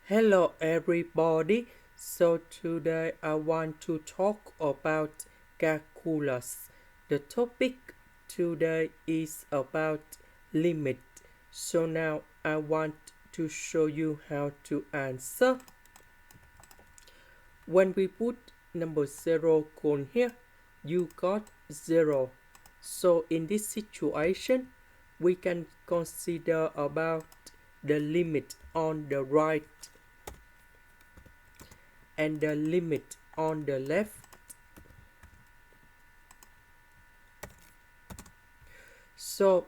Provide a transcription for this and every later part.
Hello everybody. So today I want to talk about calculus. The topic today is about limit. So now I want to show you how to answer. When we put number 0 colon here, you got 0. So in this situation, we can consider about the limit on the right and the limit on the left. So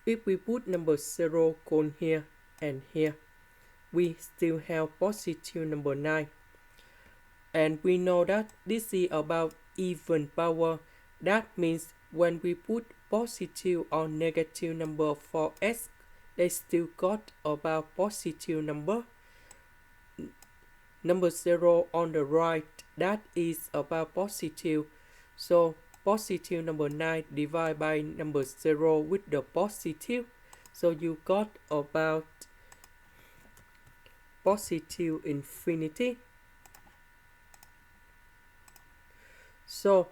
if we put number 0 colon here and here, we still have positive number 9. And we know that this is about even power. That means when we put positive or negative number for s, they still got about positive number. Number 0 on the right, that is about positive. So positive number 9 divided by number 0 with the positive. So you got about positive infinity. So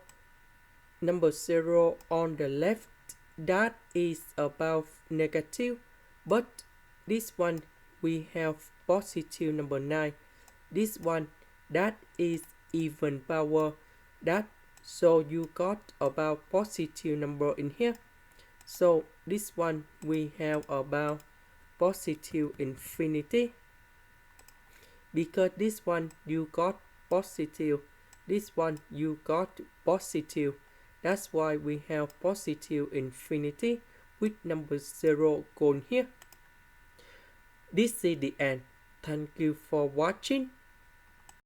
number 0 on the left, that is about negative. But this one we have positive number 9. This one, that is even power. That so you got about positive number in here. So this one we have about positive infinity, because this one you got positive, this one you got positive. That's why we have positive infinity with number 0 gone here. This is the end. Thank you for watching.